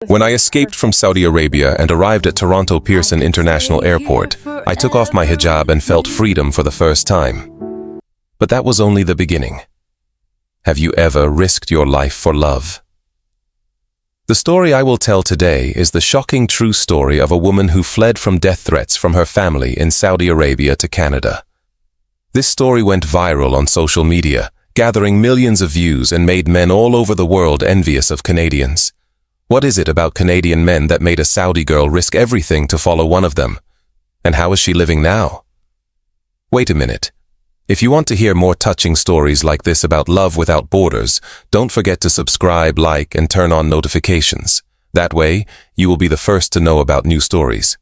When I escaped from Saudi Arabia and arrived at Toronto Pearson International Airport, I took off my hijab and felt freedom for the first time. But that was only the beginning. Have you ever risked your life for love? The story I will tell today is the shocking true story of a woman who fled from death threats from her family in Saudi Arabia to Canada. This story went viral on social media, gathering millions of views and made men all over the world envious of Canadians. What is it about Canadian men that made a Saudi girl risk everything to follow one of them? And how is she living now? Wait a minute. If you want to hear more touching stories like this about love without borders, don't forget to subscribe, like, and turn on notifications. That way, you will be the first to know about new stories.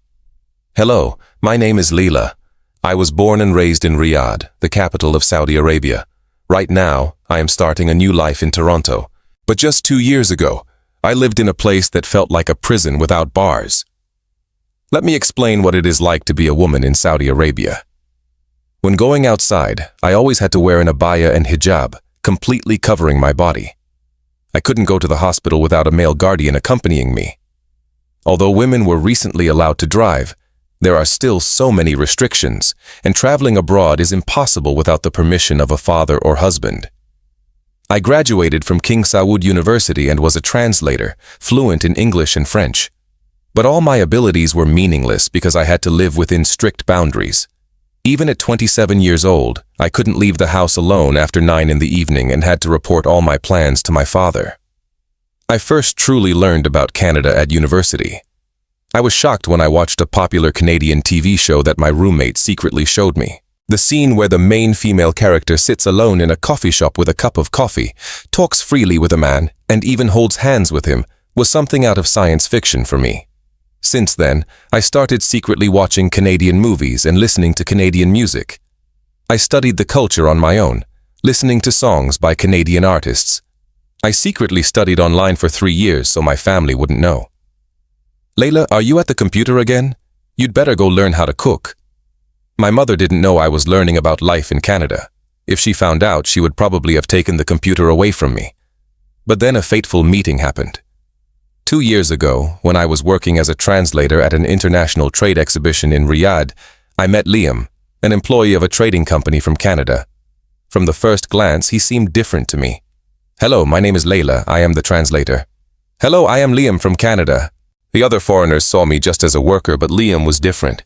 Hello, my name is Leila. I was born and raised in Riyadh, the capital of Saudi Arabia. Right now, I am starting a new life in Toronto. But just 2 years ago, I lived in a place that felt like a prison without bars. Let me explain what it is like to be a woman in Saudi Arabia. When going outside, I always had to wear an abaya and hijab, completely covering my body. I couldn't go to the hospital without a male guardian accompanying me. Although women were recently allowed to drive, there are still so many restrictions, and traveling abroad is impossible without the permission of a father or husband. I graduated from King Saud University and was a translator, fluent in English and French. But all my abilities were meaningless because I had to live within strict boundaries. Even at 27 years old, I couldn't leave the house alone after 9 in the evening and had to report all my plans to my father. I first truly learned about Canada at university. I was shocked when I watched a popular Canadian TV show that my roommate secretly showed me. The scene where the main female character sits alone in a coffee shop with a cup of coffee, talks freely with a man, and even holds hands with him, was something out of science fiction for me. Since then, I started secretly watching Canadian movies and listening to Canadian music. I studied the culture on my own, listening to songs by Canadian artists. I secretly studied online for 3 years so my family wouldn't know. Leila, are you at the computer again? You'd better go learn how to cook. My mother didn't know I was learning about life in Canada. If she found out, she would probably have taken the computer away from me. But then a fateful meeting happened. 2 years ago, when I was working as a translator at an international trade exhibition in Riyadh, I met Liam, an employee of a trading company from Canada. From the first glance, he seemed different to me. Hello, my name is Leila. I am the translator. Hello, I am Liam from Canada. The other foreigners saw me just as a worker, but Liam was different.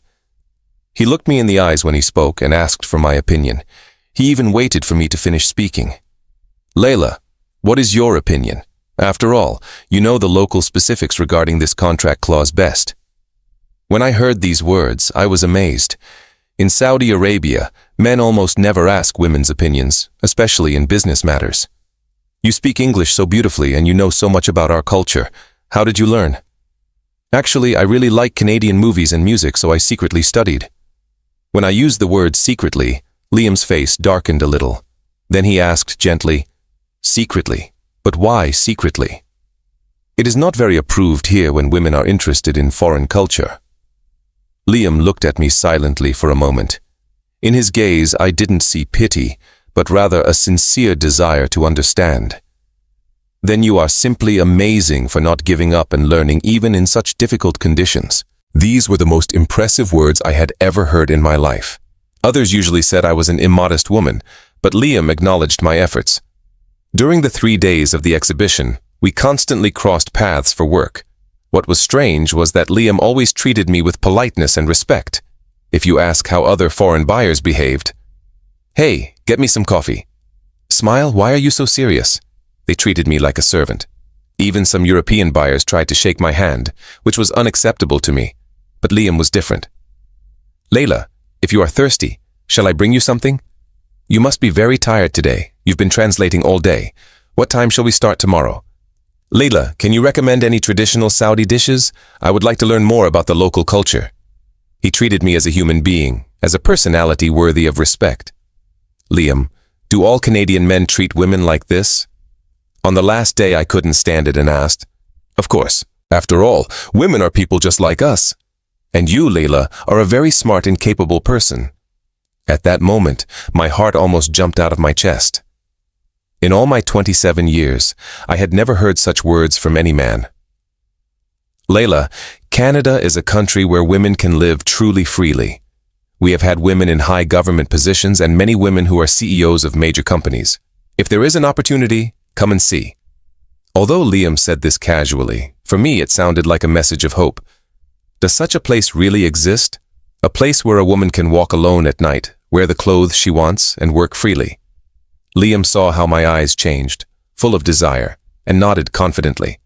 He looked me in the eyes when he spoke and asked for my opinion. He even waited for me to finish speaking. Leila, what is your opinion? After all, you know the local specifics regarding this contract clause best. When I heard these words, I was amazed. In Saudi Arabia, men almost never ask women's opinions, especially in business matters. You speak English so beautifully and you know so much about our culture. How did you learn? Actually, I really like Canadian movies and music, so I secretly studied. When I used the word secretly, Liam's face darkened a little. Then he asked gently, secretly? But why secretly? It is not very approved here when women are interested in foreign culture. Liam looked at me silently for a moment. In his gaze, I didn't see pity, but rather a sincere desire to understand. Then you are simply amazing for not giving up and learning even in such difficult conditions. These were the most impressive words I had ever heard in my life. Others usually said I was an immodest woman, but Liam acknowledged my efforts. During the 3 days of the exhibition, we constantly crossed paths for work. What was strange was that Liam always treated me with politeness and respect. If you ask how other foreign buyers behaved, "Hey, get me some coffee." "Smile, why are you so serious?" They treated me like a servant. Even some European buyers tried to shake my hand, which was unacceptable to me. But Liam was different. "Leila, if you are thirsty, shall I bring you something? You must be very tired today. You've been translating all day. What time shall we start tomorrow? Leila, can you recommend any traditional Saudi dishes? I would like to learn more about the local culture." He treated me as a human being, as a personality worthy of respect. Liam, do all Canadian men treat women like this? On the last day, I couldn't stand it and asked, "Of course. After all, women are people just like us. And you, Leila, are a very smart and capable person." At that moment, my heart almost jumped out of my chest. In all my 27 years, I had never heard such words from any man. Layla, Canada is a country where women can live truly freely. We have had women in high government positions and many women who are CEOs of major companies. If there is an opportunity, come and see. Although Liam said this casually, for me it sounded like a message of hope. Does such a place really exist? A place where a woman can walk alone at night, wear the clothes she wants, and work freely. Liam saw how my eyes changed, full of desire, and nodded confidently.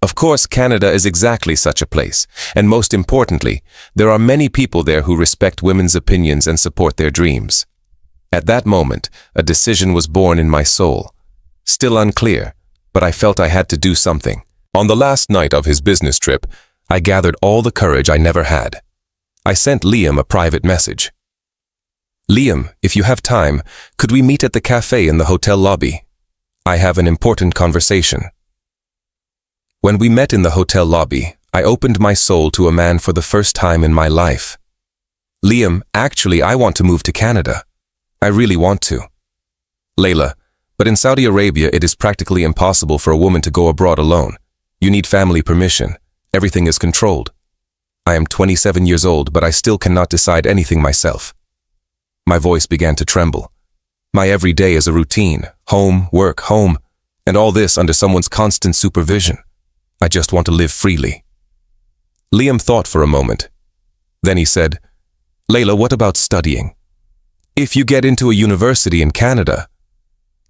Of course, Canada is exactly such a place, and most importantly, there are many people there who respect women's opinions and support their dreams. At that moment, a decision was born in my soul. Still unclear, but I felt I had to do something. On the last night of his business trip, I gathered all the courage I never had. I sent Liam a private message. Liam, if you have time, could we meet at the cafe in the hotel lobby? I have an important conversation. When we met in the hotel lobby, I opened my soul to a man for the first time in my life. Liam, actually, I want to move to Canada. I really want to. Layla, but in Saudi Arabia it is practically impossible for a woman to go abroad alone. You need family permission. Everything is controlled. I am 27 years old, but I still cannot decide anything myself. My voice began to tremble. My every day is a routine, home, work, home, and all this under someone's constant supervision. I just want to live freely. Liam thought for a moment. Then he said, Layla, what about studying? If you get into a university in Canada.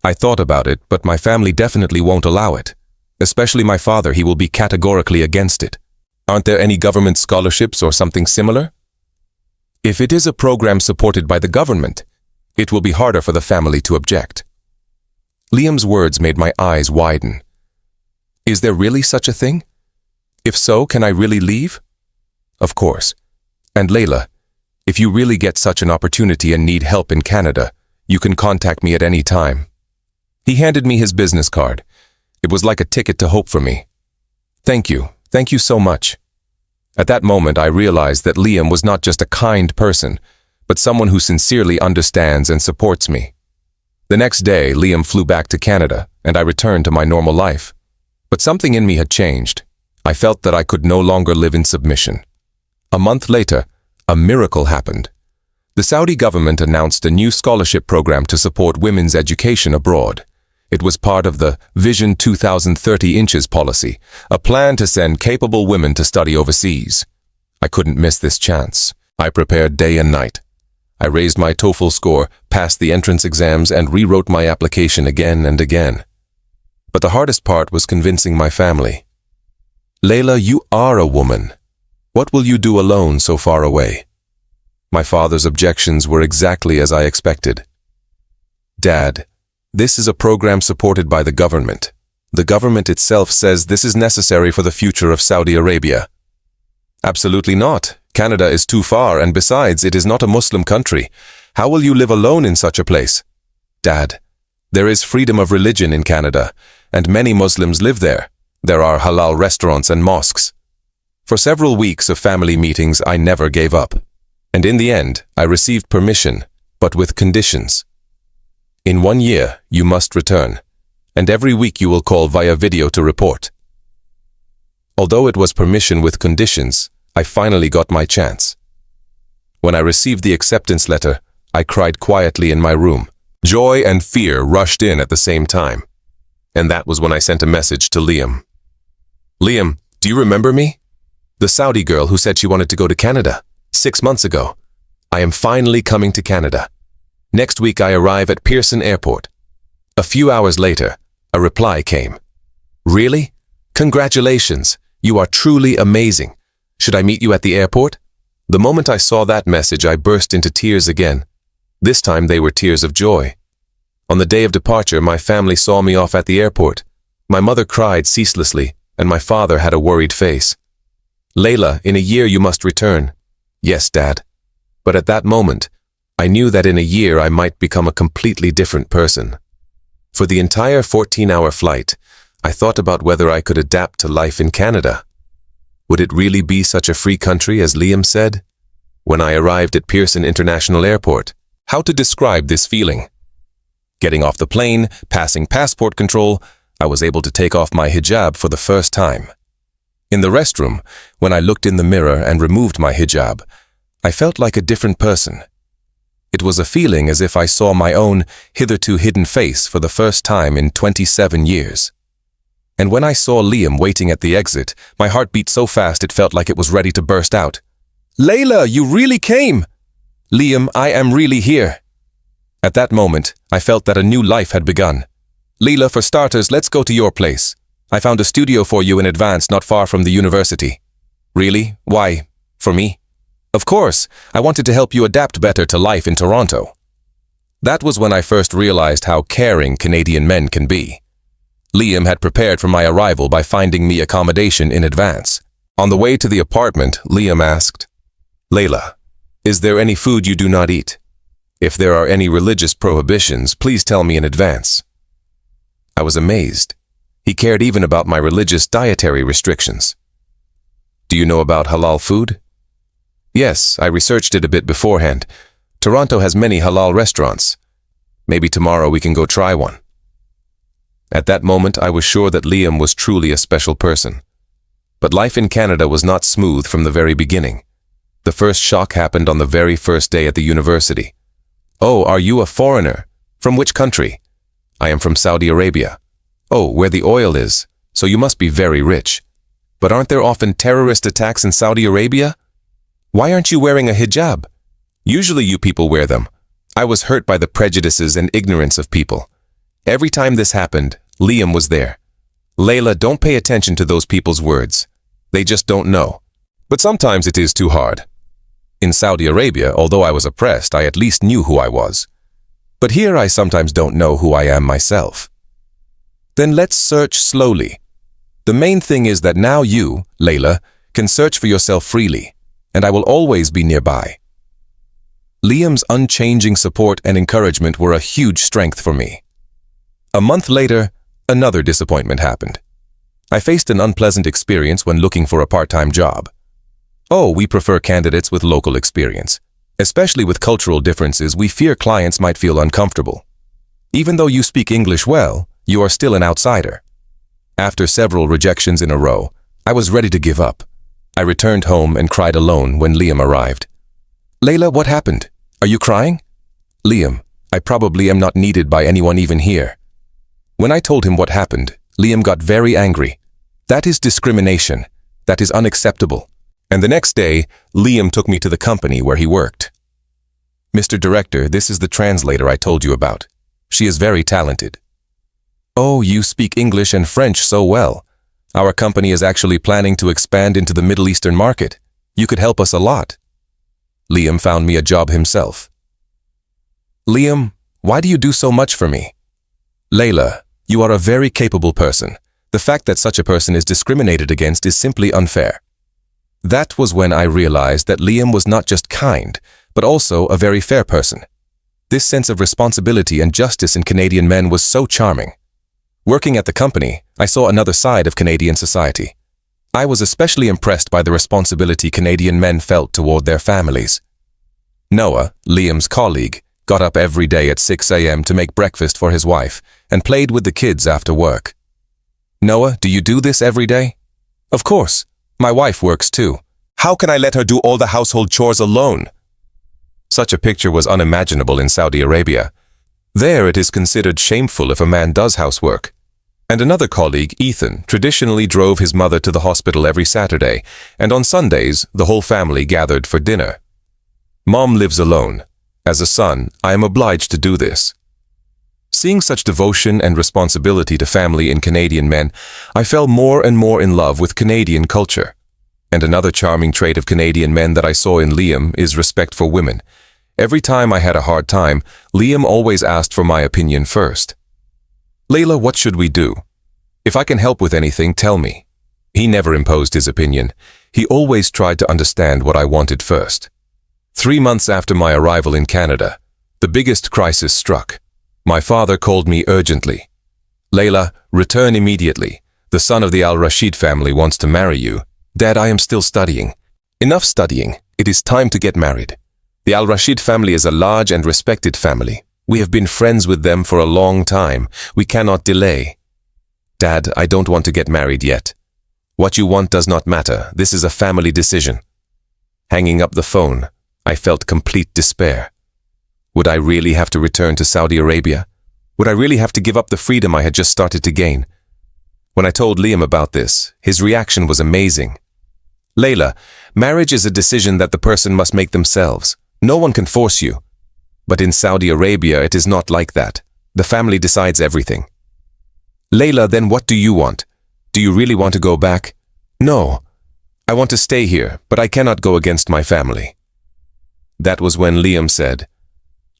I thought about it, but my family definitely won't allow it. Especially my father, he will be categorically against it. Aren't there any government scholarships or something similar? If it is a program supported by the government, it will be harder for the family to object. Liam's words made my eyes widen. Is there really such a thing? If so, can I really leave? Of course. And Layla, if you really get such an opportunity and need help in Canada, you can contact me at any time. He handed me his business card. It was like a ticket to hope for me. Thank you. Thank you so much. At that moment, I realized that Liam was not just a kind person, but someone who sincerely understands and supports me. The next day, Liam flew back to Canada, and I returned to my normal life. But something in me had changed. I felt that I could no longer live in submission. A month later, a miracle happened. The Saudi government announced a new scholarship program to support women's education abroad. It was part of the Vision 2030 Inches policy, a plan to send capable women to study overseas. I couldn't miss this chance. I prepared day and night. I raised my TOEFL score, passed the entrance exams, and rewrote my application again and again. But the hardest part was convincing my family. Layla, you are a woman. What will you do alone so far away? My father's objections were exactly as I expected. Dad, this is a program supported by the government. The government itself says this is necessary for the future of Saudi Arabia. Absolutely not. Canada is too far, and besides, it is not a Muslim country. How will you live alone in such a place? Dad, there is freedom of religion in Canada, and many Muslims live there. There are halal restaurants and mosques. For several weeks of family meetings, I never gave up. And in the end, I received permission, but with conditions. In 1 year, you must return, and every week you will call via video to report. Although it was permission with conditions, I finally got my chance. When I received the acceptance letter, I cried quietly in my room. Joy and fear rushed in at the same time. And that was when I sent a message to Liam. Liam, do you remember me? The Saudi girl who said she wanted to go to Canada 6 months ago. I am finally coming to Canada. Next week I arrive at Pearson Airport. A few hours later, a reply came. Really? Congratulations. You are truly amazing. Should I meet you at the airport? The moment I saw that message, I burst into tears again. This time they were tears of joy. On the day of departure, my family saw me off at the airport. My mother cried ceaselessly, and my father had a worried face. Layla, in a year you must return. Yes, Dad. But at that moment, I knew that in a year I might become a completely different person. For the entire 14-hour flight, I thought about whether I could adapt to life in Canada. Would it really be such a free country as Liam said? When I arrived at Pearson International Airport, how to describe this feeling? Getting off the plane, passing passport control, I was able to take off my hijab for the first time. In the restroom, when I looked in the mirror and removed my hijab, I felt like a different person. It was a feeling as if I saw my own hitherto hidden face for the first time in 27 years. And when I saw Liam waiting at the exit, my heart beat so fast it felt like it was ready to burst out. "Layla, you really came!" "Liam, I am really here." At that moment, I felt that a new life had begun. "Leela, for starters, let's go to your place. I found a studio for you in advance not far from the university." "Really? Why? For me?" "Of course, I wanted to help you adapt better to life in Toronto." That was when I first realized how caring Canadian men can be. Liam had prepared for my arrival by finding me accommodation in advance. On the way to the apartment, Liam asked, "Layla, is there any food you do not eat? If there are any religious prohibitions, please tell me in advance." I was amazed. He cared even about my religious dietary restrictions. "Do you know about halal food?" "Yes, I researched it a bit beforehand. Toronto has many halal restaurants. Maybe tomorrow we can go try one." At that moment, I was sure that Liam was truly a special person. But life in Canada was not smooth from the very beginning. The first shock happened on the very first day at the university. "Oh, are you a foreigner? From which country?" "I am from Saudi Arabia." "Oh, where the oil is, so you must be very rich. But aren't there often terrorist attacks in Saudi Arabia? Why aren't you wearing a hijab? Usually you people wear them." I was hurt by the prejudices and ignorance of people. Every time this happened, Liam was there. "Layla, don't pay attention to those people's words. They just don't know." But sometimes it is too hard. In Saudi Arabia, although I was oppressed, I at least knew who I was. But here I sometimes don't know who I am myself. Then let's search slowly. The main thing is that now you, Layla, can search for yourself freely, and I will always be nearby. Liam's unchanging support and encouragement were a huge strength for me. A month later, another disappointment happened. I faced an unpleasant experience when looking for a part-time job. Oh, we prefer candidates with local experience. Especially with cultural differences, we fear clients might feel uncomfortable. Even though you speak English well, you are still an outsider. After several rejections in a row, I was ready to give up. I returned home and cried alone when Liam arrived. "Layla, what happened? Are you crying?" "Liam, I probably am not needed by anyone even here." When I told him what happened, Liam got very angry. "That is discrimination. That is unacceptable." And the next day, Liam took me to the company where he worked. "Mr. Director, this is the translator I told you about. She is very talented." "Oh, you speak English and French so well. Our company is actually planning to expand into the Middle Eastern market. You could help us a lot." Liam found me a job himself. "Liam, why do you do so much for me?" "Layla, you are a very capable person. The fact that such a person is discriminated against is simply unfair." That was when I realized that Liam was not just kind, but also a very fair person. This sense of responsibility and justice in Canadian men was so charming. Working at the company, I saw another side of Canadian society. I was especially impressed by the responsibility Canadian men felt toward their families. Noah, Liam's colleague, got up every day at 6 a.m. to make breakfast for his wife and played with the kids after work. "Noah, do you do this every day?" "Of course. My wife works too. How can I let her do all the household chores alone?" Such a picture was unimaginable in Saudi Arabia. There it is considered shameful if a man does housework. And another colleague, Ethan, traditionally drove his mother to the hospital every Saturday, and on Sundays, the whole family gathered for dinner. Mom lives alone. As a son, I am obliged to do this. Seeing such devotion and responsibility to family in Canadian men, I fell more and more in love with Canadian culture. And another charming trait of Canadian men that I saw in Liam is respect for women. Every time I had a hard time, Liam always asked for my opinion first. "Layla, what should we do? If I can help with anything, tell me." He never imposed his opinion. He always tried to understand what I wanted first. 3 months after my arrival in Canada, the biggest crisis struck. My father called me urgently. "Layla, return immediately. The son of the Al-Rashid family wants to marry you." "Dad, I am still studying." "Enough studying. It is time to get married. The Al-Rashid family is a large and respected family. We have been friends with them for a long time. We cannot delay." "Dad, I don't want to get married yet." What you want does not matter. This is a family decision. Hanging up the phone, I felt complete despair. Would I really have to return to Saudi Arabia? Would I really have to give up the freedom I had just started to gain? When I told Liam about this, his reaction was amazing. Layla, marriage is a decision that the person must make themselves. No one can force you. But in Saudi Arabia, it is not like that. The family decides everything. Layla, then what do you want? Do you really want to go back? No. I want to stay here, but I cannot go against my family. That was when Liam said,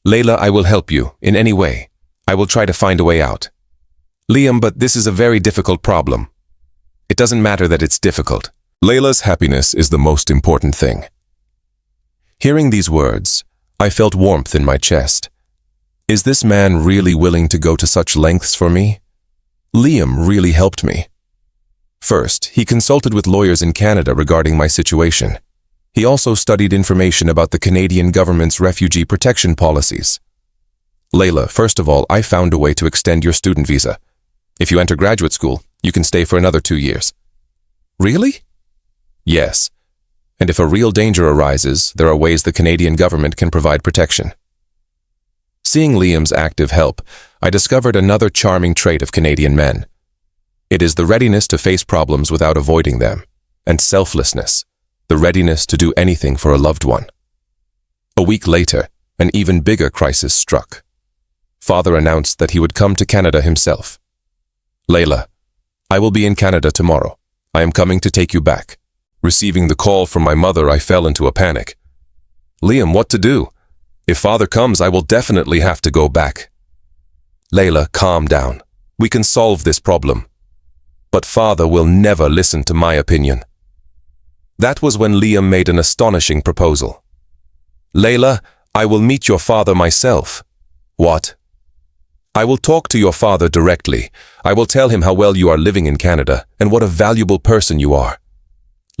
Layla, I will help you in any way. I will try to find a way out. Liam, but this is a very difficult problem. It doesn't matter that it's difficult. Layla's happiness is the most important thing. Hearing these words, I felt warmth in my chest. Is this man really willing to go to such lengths for me? Liam really helped me. First, he consulted with lawyers in Canada regarding my situation. He also studied information about the Canadian government's refugee protection policies. Layla, first of all, I found a way to extend your student visa. If you enter graduate school, you can stay for another 2 years. Really? Yes. And if a real danger arises, there are ways the Canadian government can provide protection. Seeing Liam's active help, I discovered another charming trait of Canadian men. It is the readiness to face problems without avoiding them, and selflessness, the readiness to do anything for a loved one. A week later, an even bigger crisis struck. Father announced that he would come to Canada himself. Layla, I will be in Canada tomorrow. I am coming to take you back. Receiving the call from my mother, I fell into a panic. Liam, what to do? If Father comes, I will definitely have to go back. Layla, calm down. We can solve this problem. But Father will never listen to my opinion. That was when Liam made an astonishing proposal. Layla, I will meet your father myself. What? I will talk to your father directly. I will tell him how well you are living in Canada and what a valuable person you are.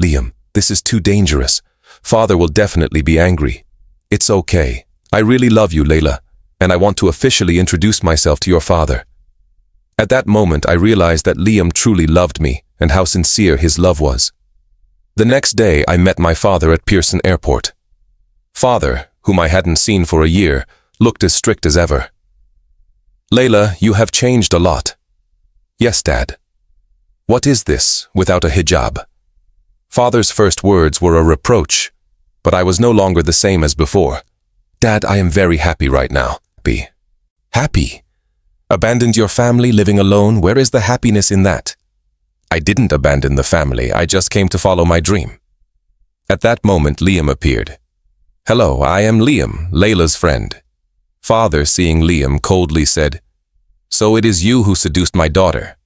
Liam, this is too dangerous. Father will definitely be angry. It's okay. I really love you, Layla, and I want to officially introduce myself to your father. At that moment, I realized that Liam truly loved me and how sincere his love was. The next day, I met my father at Pearson Airport. Father, whom I hadn't seen for a year, looked as strict as ever. Layla, you have changed a lot. Yes, Dad. What is this without a hijab? Father's first words were a reproach, but I was no longer the same as before. Dad, I am very happy right now. Happy? Abandoned your family, living alone? Where is the happiness in that? I didn't abandon the family. I just came to follow my dream. At that moment, Liam appeared. Hello, I am Liam, Layla's friend. Father, seeing Liam, coldly said, So it is you who seduced my daughter?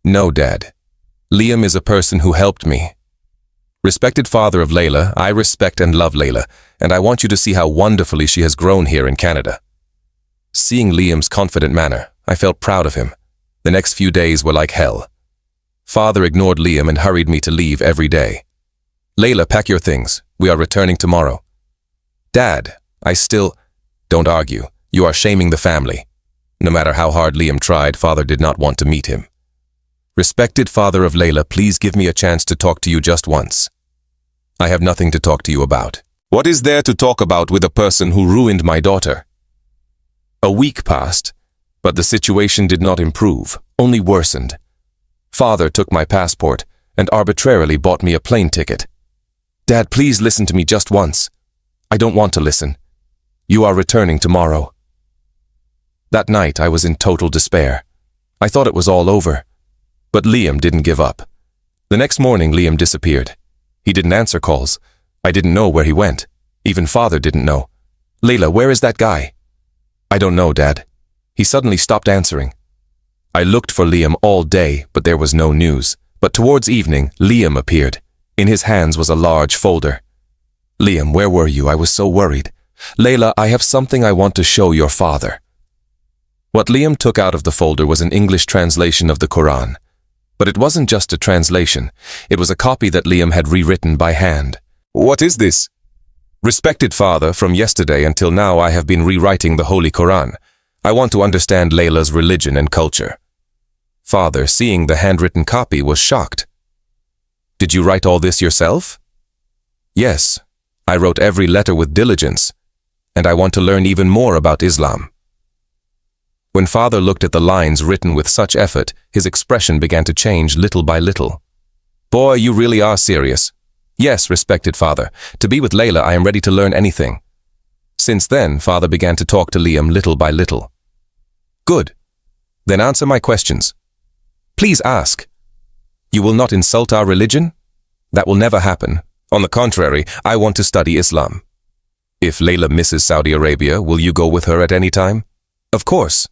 No, Dad. Liam is a person who helped me. Respected father of Layla, I respect and love Layla, and I want you to see how wonderfully she has grown here in Canada. Seeing Liam's confident manner, I felt proud of him. The next few days were like hell. Father ignored Liam and hurried me to leave every day. Layla, pack your things. We are returning tomorrow. Dad, Don't argue. You are shaming the family. No matter how hard Liam tried, Father did not want to meet him. Respected father of Layla, please give me a chance to talk to you just once. I have nothing to talk to you about. What is there to talk about with a person who ruined my daughter? A week passed, but the situation did not improve, only worsened. Father took my passport and arbitrarily bought me a plane ticket. Dad, please listen to me just once. I don't want to listen. You are returning tomorrow. That night I was in total despair. I thought it was all over. But Liam didn't give up. The next morning Liam disappeared. He didn't answer calls. I didn't know where he went. Even Father didn't know. Layla, where is that guy? I don't know, Dad. He suddenly stopped answering. I looked for Liam all day, but there was no news. But towards evening, Liam appeared. In his hands was a large folder. Liam, where were you? I was so worried. Layla, I have something I want to show your father. What Liam took out of the folder was an English translation of the Quran. But it wasn't just a translation. It was a copy that Liam had rewritten by hand. What is this? Respected father, from yesterday until now I have been rewriting the Holy Quran. I want to understand Layla's religion and culture. Father, seeing the handwritten copy, was shocked. Did you write all this yourself? Yes, I wrote every letter with diligence, and I want to learn even more about Islam. When father looked at the lines written with such effort, his expression began to change little by little. Boy, you really are serious. Yes, respected father. To be with Layla, I am ready to learn anything. Since then, father began to talk to Liam little by little. Good. Then answer my questions. Please ask. You will not insult our religion? That will never happen. On the contrary, I want to study Islam. If Layla misses Saudi Arabia, will you go with her at any time? Of course.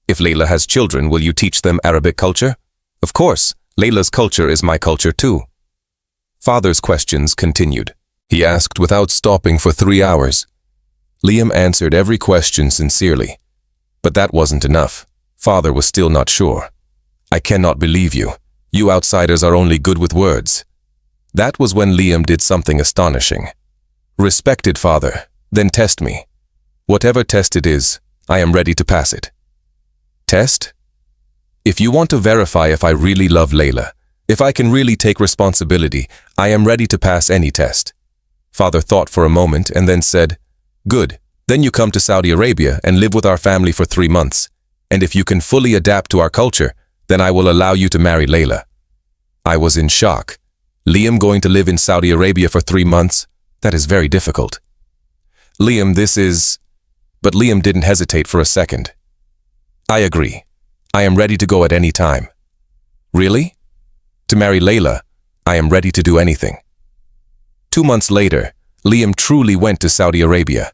If Layla has children, will you teach them Arabic culture? Of course. Layla's culture is my culture too. Father's questions continued. He asked without stopping for 3 hours. Liam answered every question sincerely. But that wasn't enough. Father was still not sure. I cannot believe you. You outsiders are only good with words. That was when Liam did something astonishing. Respected father, then test me. Whatever test it is, I am ready to pass it. Test? If you want to verify if I really love Layla, if I can really take responsibility, I am ready to pass any test. Father thought for a moment and then said, Good, then you come to Saudi Arabia and live with our family for 3 months. And if you can fully adapt to our culture, then I will allow you to marry Layla. I was in shock. Liam going to live in Saudi Arabia for 3 months? That is very difficult. Liam, this is... But Liam didn't hesitate for a second. I agree. I am ready to go at any time. Really? To marry Layla, I am ready to do anything. 2 months later, Liam truly went to Saudi Arabia.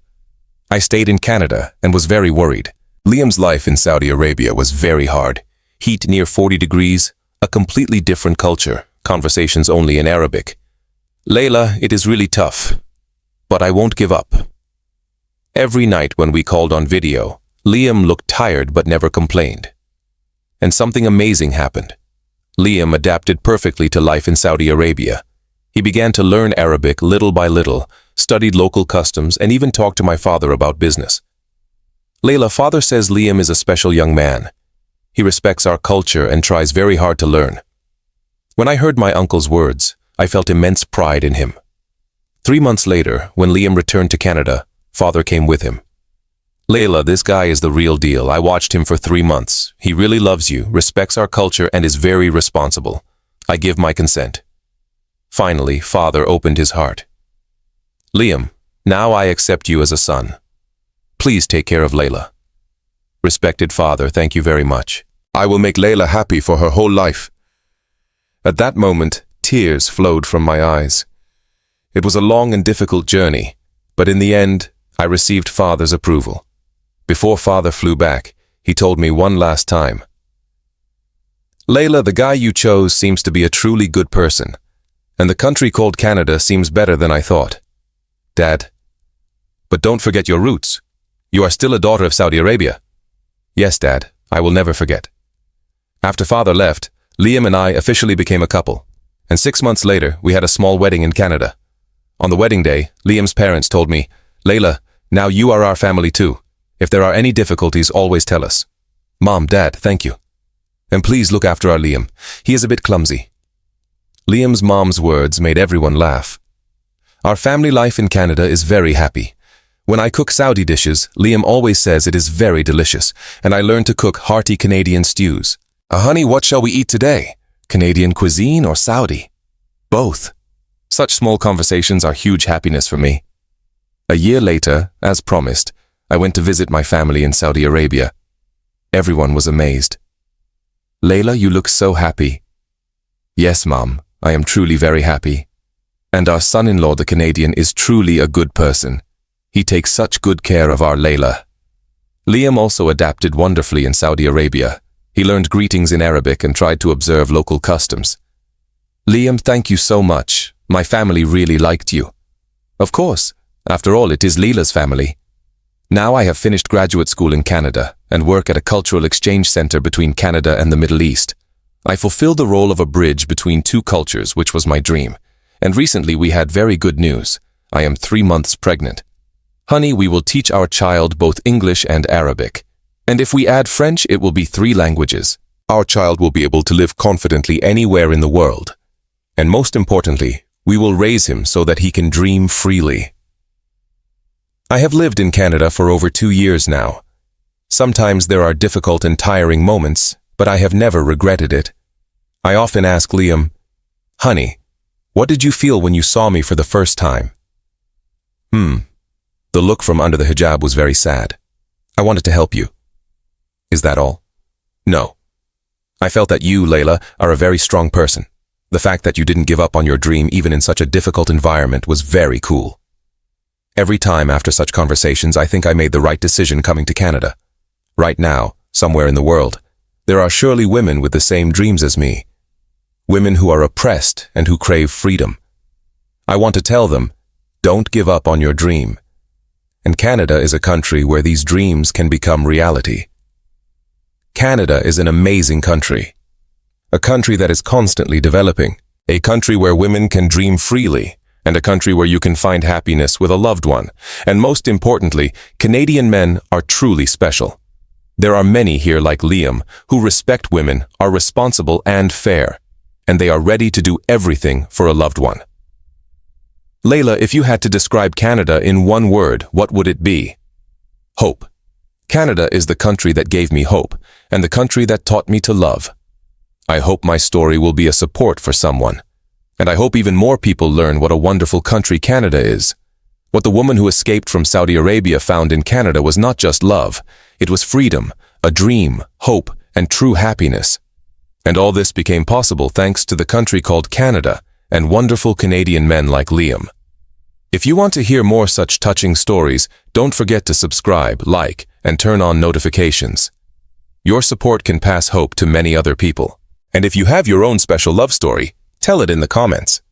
I stayed in Canada and was very worried. Liam's life in Saudi Arabia was very hard. Heat near 40 degrees, a completely different culture, conversations only in Arabic. Layla, it is really tough, but I won't give up. Every night when we called on video, Liam looked tired but never complained. And something amazing happened. Liam adapted perfectly to life in Saudi Arabia. He began to learn Arabic little by little, studied local customs, and even talked to my father about business. Layla, father says Liam is a special young man. He respects our culture and tries very hard to learn. When I heard my uncle's words, I felt immense pride in him. 3 months later, when Liam returned to Canada, father came with him. Layla, this guy is the real deal. I watched him for 3 months. He really loves you, respects our culture, and is very responsible. I give my consent. Finally, father opened his heart. Liam, now I accept you as a son. Please take care of Layla. Respected father, thank you very much. I will make Layla happy for her whole life. At that moment, tears flowed from my eyes. It was a long and difficult journey, but in the end, I received father's approval. Before father flew back, he told me one last time. Layla, the guy you chose seems to be a truly good person, and the country called Canada seems better than I thought. Dad. But don't forget your roots. You are still a daughter of Saudi Arabia. Yes, Dad, I will never forget. After father left, Liam and I officially became a couple, and 6 months later, we had a small wedding in Canada. On the wedding day, Liam's parents told me, Layla, now you are our family too. If there are any difficulties, always tell us. Mom, Dad, thank you. And please look after our Liam. He is a bit clumsy. Liam's mom's words made everyone laugh. Our family life in Canada is very happy. When I cook Saudi dishes, Liam always says it is very delicious, and I learned to cook hearty Canadian stews. Honey, what shall we eat today? Canadian cuisine or Saudi? Both. Such small conversations are huge happiness for me. A year later, as promised, I went to visit my family in Saudi Arabia. Everyone was amazed. Layla, you look so happy. Yes, Mom, I am truly very happy. And our son-in-law, the Canadian, is truly a good person. He takes such good care of our Layla. Liam also adapted wonderfully in Saudi Arabia. He learned greetings in Arabic and tried to observe local customs. Liam, thank you so much. My family really liked you. Of course. After all, it is Layla's family. Now I have finished graduate school in Canada and work at a cultural exchange center between Canada and the Middle East. I fulfill the role of a bridge between two cultures, which was my dream. And recently we had very good news. I am 3 months pregnant. Honey, we will teach our child both English and Arabic. And if we add French, it will be 3 languages. Our child will be able to live confidently anywhere in the world. And most importantly, we will raise him so that he can dream freely. I have lived in Canada for over 2 years now. Sometimes there are difficult and tiring moments, but I have never regretted it. I often ask Liam, "Honey, what did you feel when you saw me for the first time?" The look from under the hijab was very sad. "I wanted to help you." "Is that all?" "No. I felt that you, Layla, are a very strong person. The fact that you didn't give up on your dream even in such a difficult environment was very cool. Every time after such conversations, I think I made the right decision coming to Canada. Right now, somewhere in the world, there are surely women with the same dreams as me. Women who are oppressed and who crave freedom. I want to tell them, don't give up on your dream. And Canada is a country where these dreams can become reality. Canada is an amazing country. A country that is constantly developing. A country where women can dream freely. And a country where you can find happiness with a loved one. And most importantly, Canadian men are truly special. There are many here like Liam who respect women, are responsible and fair. And they are ready to do everything for a loved one. Layla, if you had to describe Canada in one word, what would it be? Hope. Canada is the country that gave me hope, and the country that taught me to love. I hope my story will be a support for someone. And I hope even more people learn what a wonderful country Canada is. What the woman who escaped from Saudi Arabia found in Canada was not just love, it was freedom, a dream, hope, and true happiness. And all this became possible thanks to the country called Canada and wonderful Canadian men like Liam. If you want to hear more such touching stories, don't forget to subscribe, like, and turn on notifications. Your support can pass hope to many other people. And if you have your own special love story, tell it in the comments.